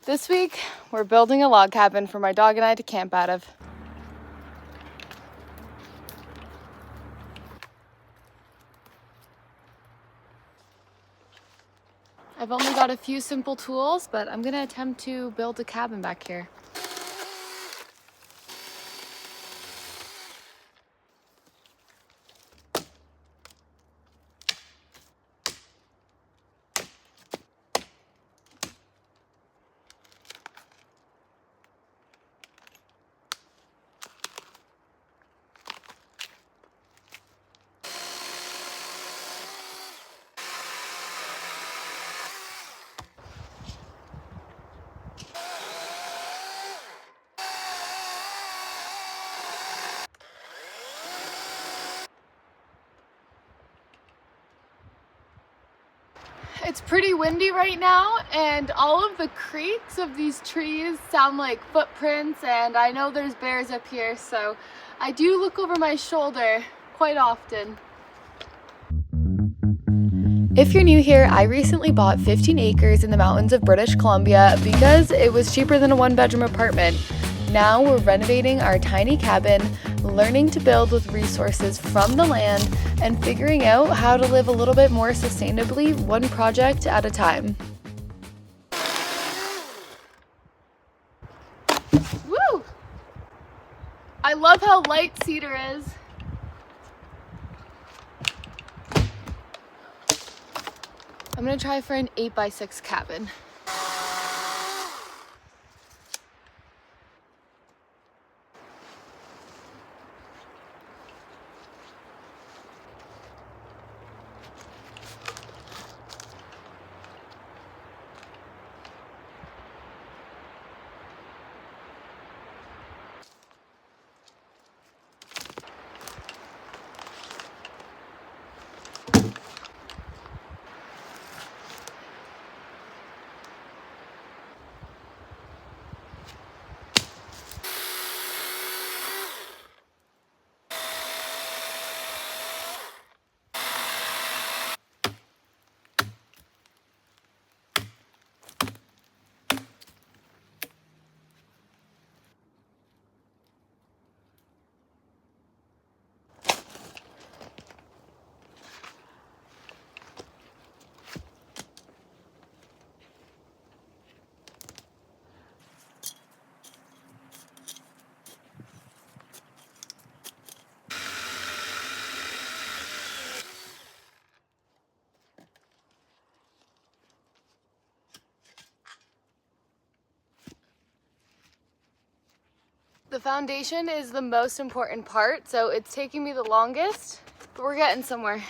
This week, we're building a log cabin for my dog and I to camp out of. I've only got a few simple tools, but I'm gonna attempt to build a cabin back here. It's pretty windy right now, and all of the creaks of these trees sound like footprints, and I know there's bears up here, so I do look over my shoulder quite often. If you're new here, I recently bought 15 acres in the mountains of British Columbia because it was cheaper than a one-bedroom apartment. Now we're renovating our tiny cabin, learning to build with resources from the land, and figuring out how to live a little bit more sustainably, one project at a time. Woo! I love how light cedar is. I'm gonna try for an 8x6 cabin. The foundation is the most important part, so it's taking me the longest, but we're getting somewhere.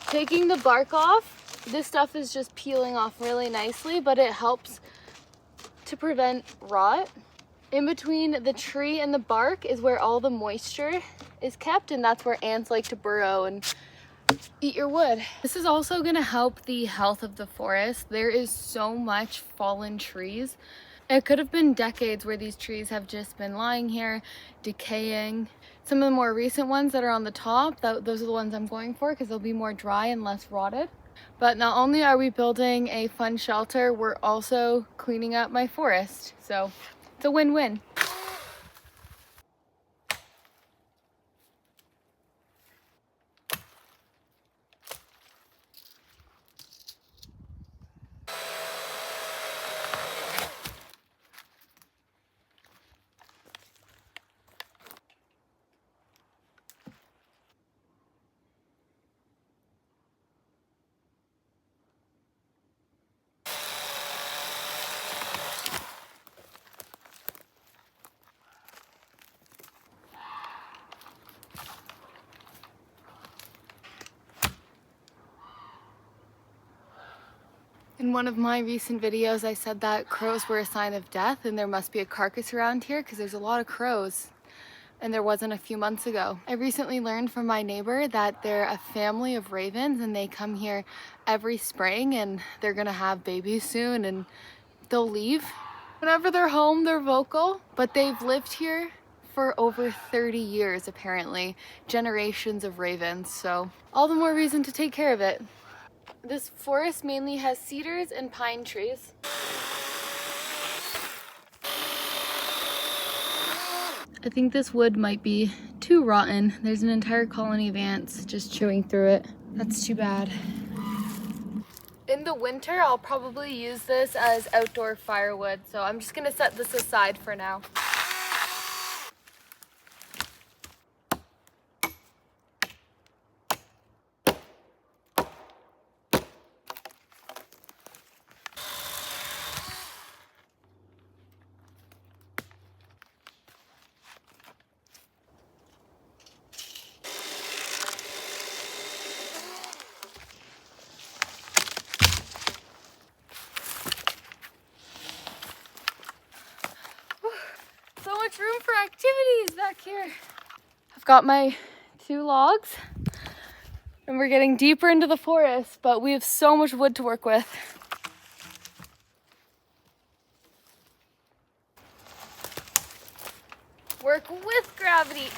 Taking the bark off, this stuff is just peeling off really nicely, but it helps to prevent rot. In between the tree and the bark is where all the moisture is kept, and that's where ants like to burrow and eat your wood. This is also gonna help the health of the forest. There is so much fallen trees. It could have been decades where these trees have just been lying here, decaying. Some of the more recent ones that are on the top, those are the ones I'm going for because they'll be more dry and less rotted. But not only are we building a fun shelter, we're also cleaning up my forest. So it's a win-win. In one of my recent videos, I said that crows were a sign of death and there must be a carcass around here because there's a lot of crows, and there wasn't a few months ago. I recently learned from my neighbor that they're a family of ravens and they come here every spring and they're gonna have babies soon and they'll leave. Whenever they're home, they're vocal, but they've lived here for over 30 years apparently. Generations of ravens, so all the more reason to take care of it. This forest mainly has cedars and pine trees. I think this wood might be too rotten. There's an entire colony of ants just chewing through it. That's too bad. In the winter, I'll probably use this as outdoor firewood, so I'm just gonna set this aside for now. So much room for activities back here. I've got my 2 logs and we're getting deeper into the forest, but we have so much wood to work with. Work with gravity.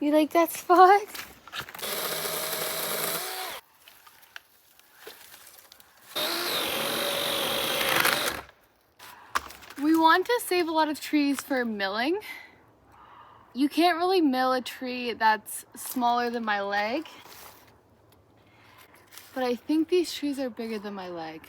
You like that spot? We want to save a lot of trees for milling. You can't really mill a tree that's smaller than my leg, but I think these trees are bigger than my leg.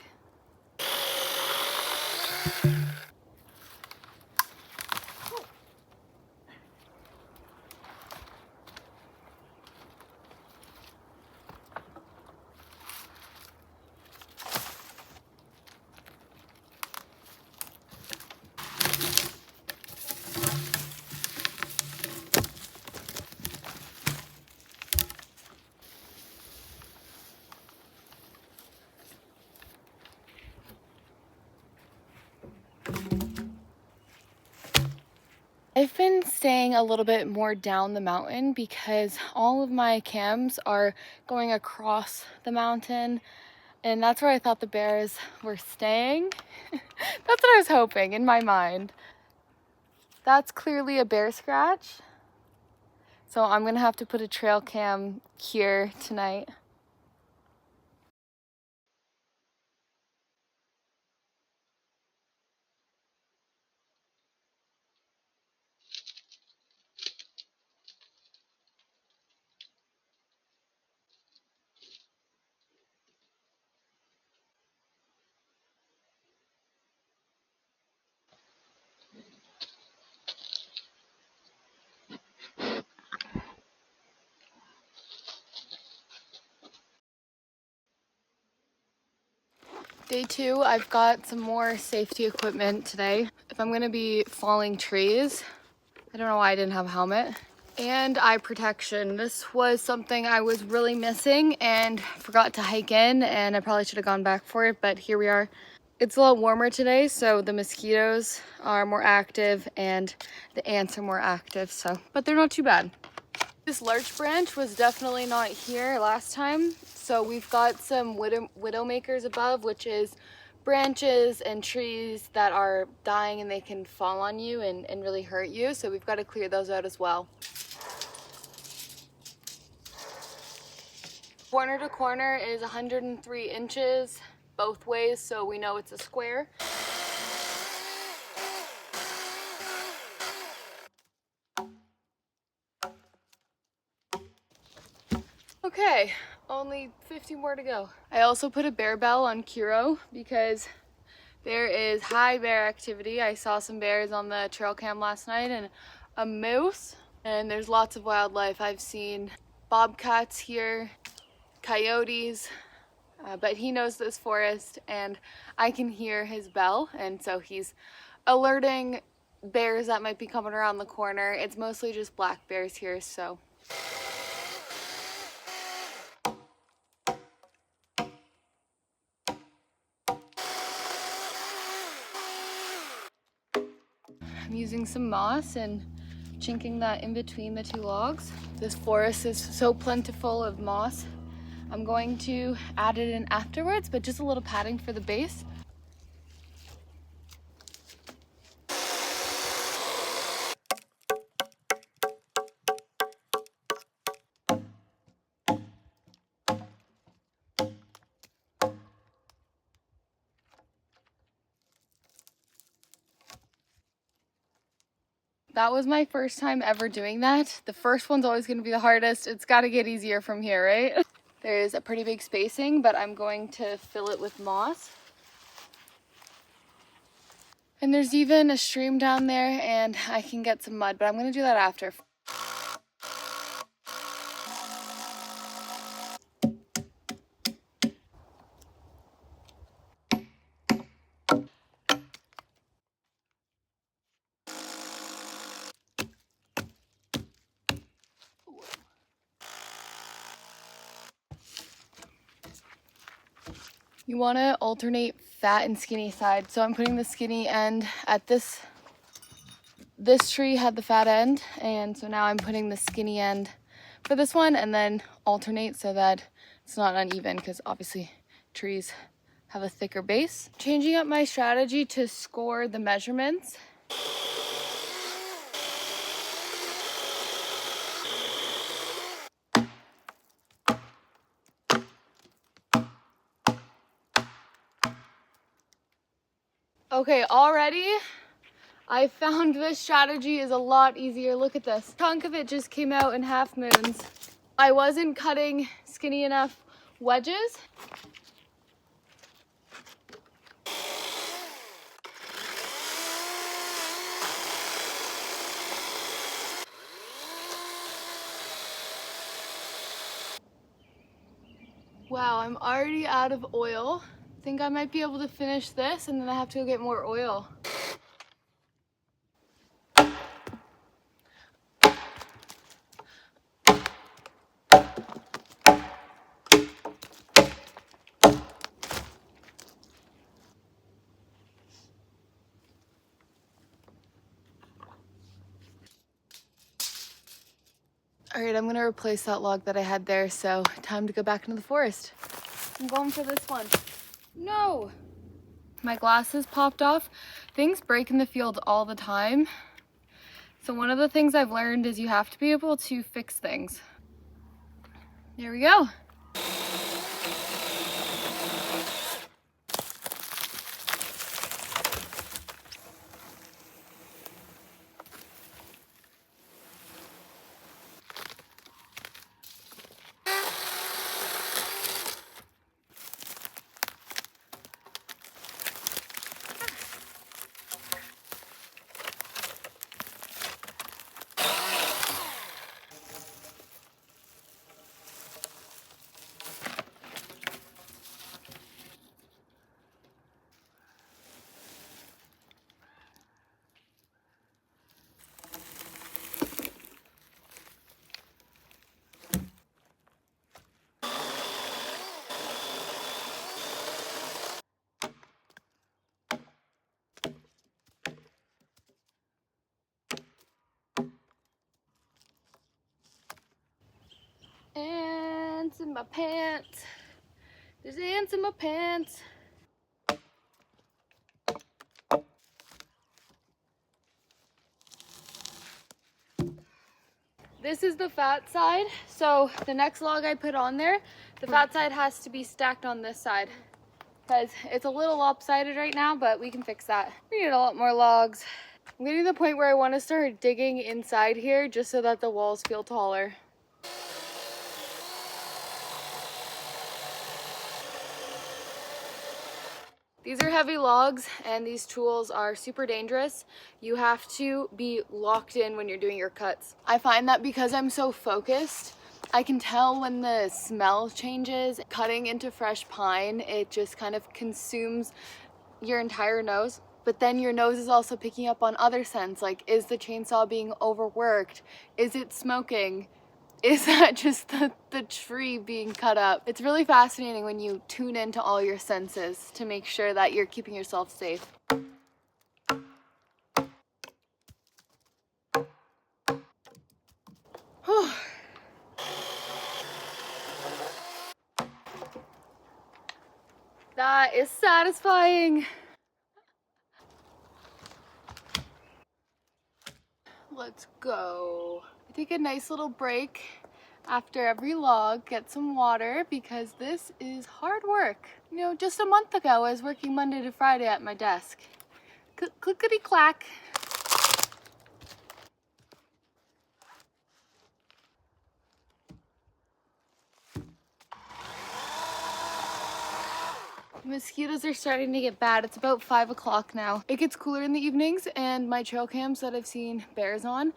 I've been staying a little bit more down the mountain because all of my cams are going across the mountain, and that's where I thought the bears were staying. That's what I was hoping in my mind. That's clearly a bear scratch, so I'm gonna have to put a trail cam here tonight. Day 2, I've got some more safety equipment today. If I'm gonna be falling trees, I don't know why I didn't have a helmet. And eye protection. This was something I was really missing and forgot to hike in, and I probably should have gone back for it, but here we are. It's a lot warmer today, so the mosquitoes are more active and the ants are more active, but they're not too bad. This larch branch was definitely not here last time, so we've got some widowmakers above, which is branches and trees that are dying and they can fall on you and really hurt you, so we've got to clear those out as well. Corner to corner is 103 inches both ways, so we know it's a square. Okay, only 50 more to go. I also put a bear bell on Kiro because there is high bear activity. I saw some bears on the trail cam last night and a moose, and there's lots of wildlife. I've seen bobcats here, coyotes, but he knows this forest and I can hear his bell, and so he's alerting bears that might be coming around the corner. It's mostly just black bears here, so. I'm using some moss and chinking that in between the 2 logs. This forest is so plentiful of moss. I'm going to add it in afterwards, but just a little padding for the base. That was my first time ever doing that. The first one's always going to be the hardest. It's got to get easier from here, right? There's a pretty big spacing, but I'm going to fill it with moss. And there's even a stream down there, and I can get some mud, but I'm going to do that after. You want to alternate fat and skinny side. So I'm putting the skinny end at this tree had the fat end, and so now I'm putting the skinny end for this one, and then alternate so that it's not uneven, because obviously trees have a thicker base. Changing up my strategy to score the measurements. Okay, already I found this strategy is a lot easier. Look at this. A chunk of it just came out in half moons. I wasn't cutting skinny enough wedges. Wow, I'm already out of oil. I think I might be able to finish this, and then I have to go get more oil. All right, I'm gonna replace that log that I had there, so time to go back into the forest. I'm going for this one. No! My glasses popped off. Things break in the field all the time. So one of the things I've learned is you have to be able to fix things. There we go. Ants in my pants. There's ants in my pants. This is the fat side. So the next log I put on there, the fat side has to be stacked on this side because it's a little lopsided right now, but we can fix that. We need a lot more logs. I'm getting to the point where I want to start digging inside here just so that the walls feel taller. These are heavy logs, and these tools are super dangerous. You have to be locked in when you're doing your cuts. I find that because I'm so focused, I can tell when the smell changes. Cutting into fresh pine, it just kind of consumes your entire nose. But then your nose is also picking up on other scents, like is the chainsaw being overworked? Is it smoking? Is that just the tree being cut up? It's really fascinating when you tune into all your senses to make sure that you're keeping yourself safe. That is satisfying. Let's go. I take a nice little break after every log, get some water, because this is hard work. You know, just a month ago I was working Monday to Friday at my desk. Clickety clack. Mosquitoes are starting to get bad. It's about 5 o'clock now. It gets cooler in the evenings, and my trail cams that I've seen bears on,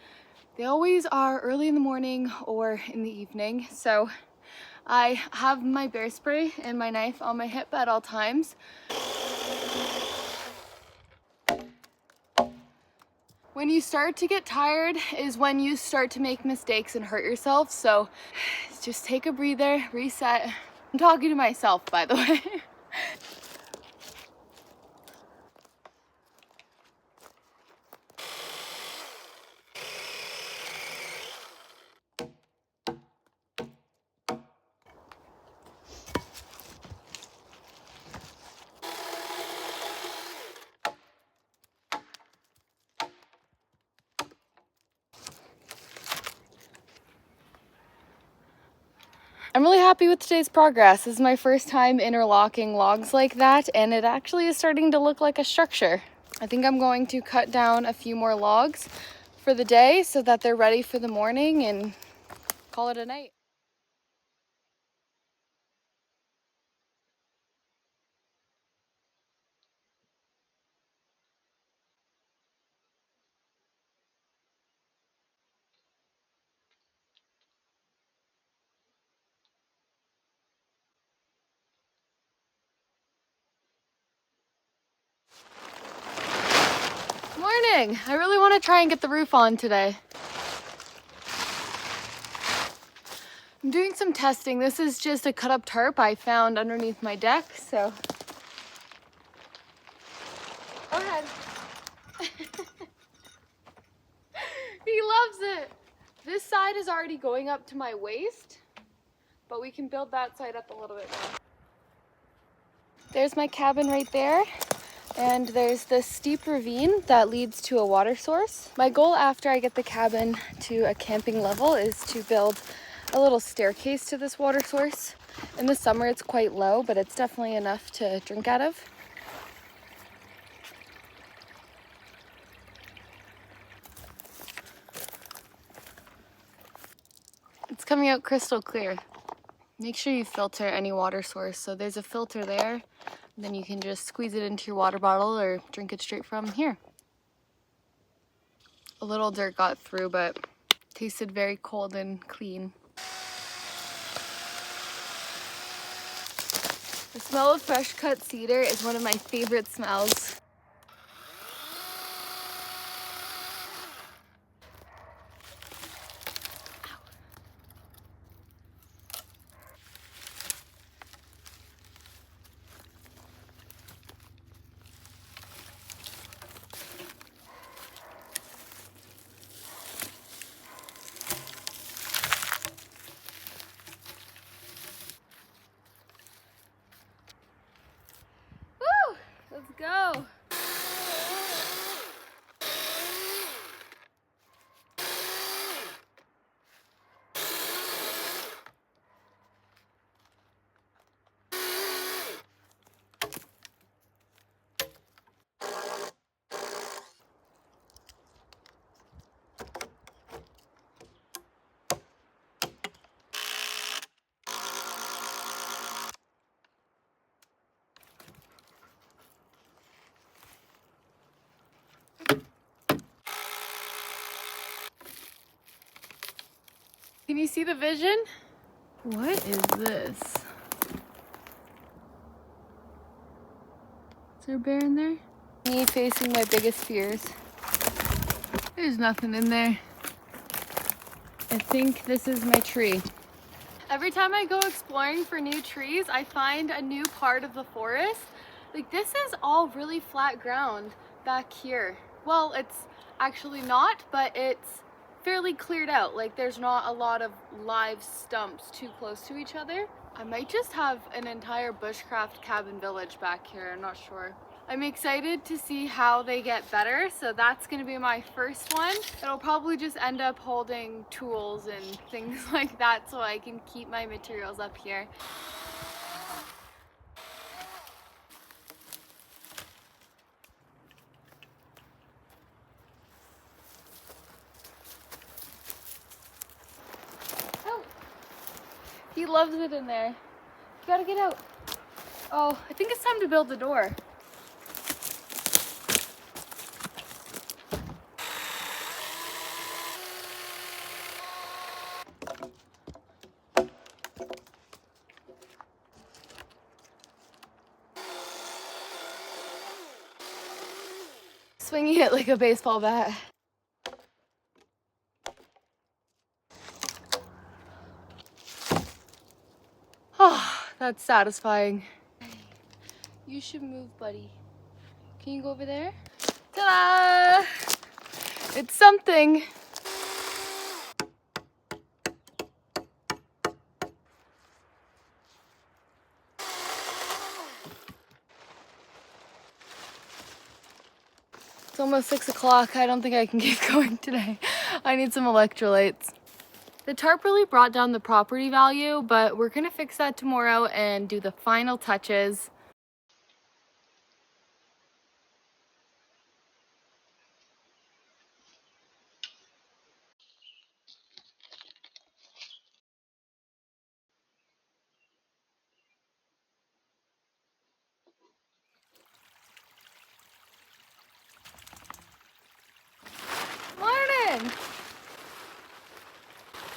they always are early in the morning or in the evening. So I have my bear spray and my knife on my hip at all times. When you start to get tired is when you start to make mistakes and hurt yourself. So just take a breather, reset. I'm talking to myself, by the way. I'm really happy with today's progress. This is my first time interlocking logs like that, and it actually is starting to look like a structure. I think I'm going to cut down a few more logs for the day so that they're ready for the morning and call it a night. Morning! I really want to try and get the roof on today. I'm doing some testing. This is just a cut up tarp I found underneath my deck, so. Go ahead. He loves it. This side is already going up to my waist, but we can build that side up a little bit more. There's my cabin right there. And there's this steep ravine that leads to a water source. My goal after I get the cabin to a camping level is to build a little staircase to this water source. In the summer it's quite low, but it's definitely enough to drink out of. It's coming out crystal clear. Make sure you filter any water source. So there's a filter there. Then you can just squeeze it into your water bottle or drink it straight from here. A little dirt got through, but tasted very cold and clean. The smell of fresh cut cedar is one of my favorite smells. Woo! Let's go! Can you see the vision? What is this? Is there a bear in there? Me facing my biggest fears. There's nothing in there. I think this is my tree. Every time I go exploring for new trees, I find a new part of the forest. Like, this is all really flat ground back here. Well, it's actually not, but it's fairly cleared out. Like, there's not a lot of live stumps too close to each other. I might just have an entire bushcraft cabin village back here, I'm not sure. I'm excited to see how they get better, so that's gonna be my first one. It'll probably just end up holding tools and things like that so I can keep my materials up here. Oh, he loves it in there. You gotta get out. Oh, I think it's time to build the door. Swinging it like a baseball bat. Oh, that's satisfying. You should move, buddy. Can you go over there? Ta-da! It's something. It's almost 6 o'clock. I don't think I can keep going today. I need some electrolytes. The tarp really brought down the property value, but we're gonna fix that tomorrow and do the final touches. Morning!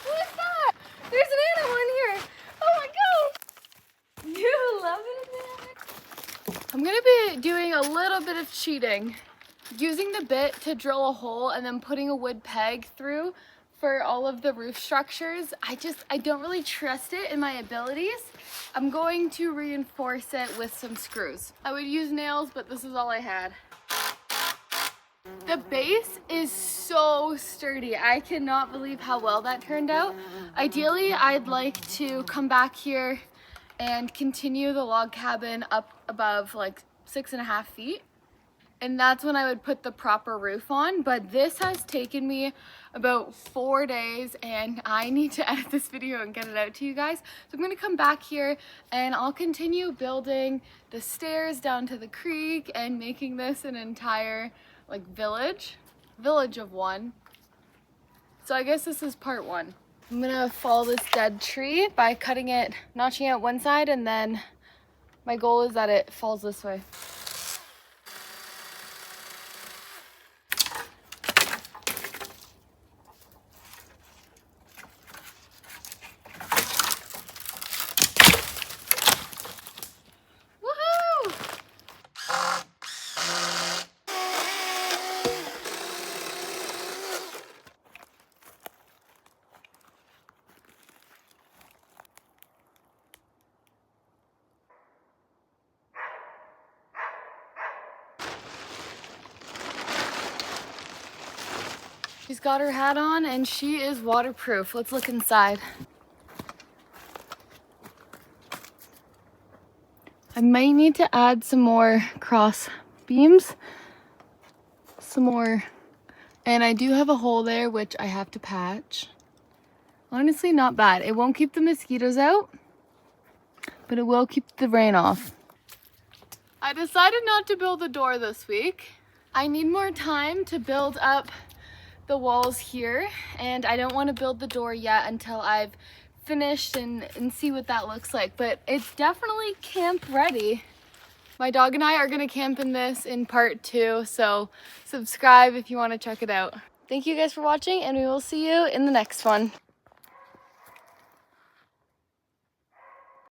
What's that? There's an animal in here. Oh my god! You love it in there? I'm gonna be doing a little bit of cheating. Using the bit to drill a hole and then putting a wood peg through for all of the roof structures. I don't really trust it in my abilities. I'm going to reinforce it with some screws. I would use nails, but this is all I had. The base is so sturdy. I cannot believe how well that turned out. Ideally, I'd like to come back here and continue the log cabin up above like 6.5 feet. And that's when I would put the proper roof on. But this has taken me about 4 days and I need to edit this video and get it out to you guys. So I'm gonna come back here and I'll continue building the stairs down to the creek and making this an entire like village of one. So I guess this is part 1. I'm gonna follow this dead tree by cutting it, notching out one side, and then my goal is that it falls this way. She's got her hat on and she is waterproof. Let's look inside. I might need to add some more cross beams. Some more. And I do have a hole there which I have to patch. Honestly, not bad. It won't keep the mosquitoes out, but it will keep the rain off. I decided not to build the door this week. I need more time to build up the walls here, and I don't want to build the door yet until I've finished and see what that looks like, but it's definitely camp ready. My dog and I are gonna camp in this in part 2, so subscribe if you want to check it out. Thank you guys for watching, and we will see you in the next one.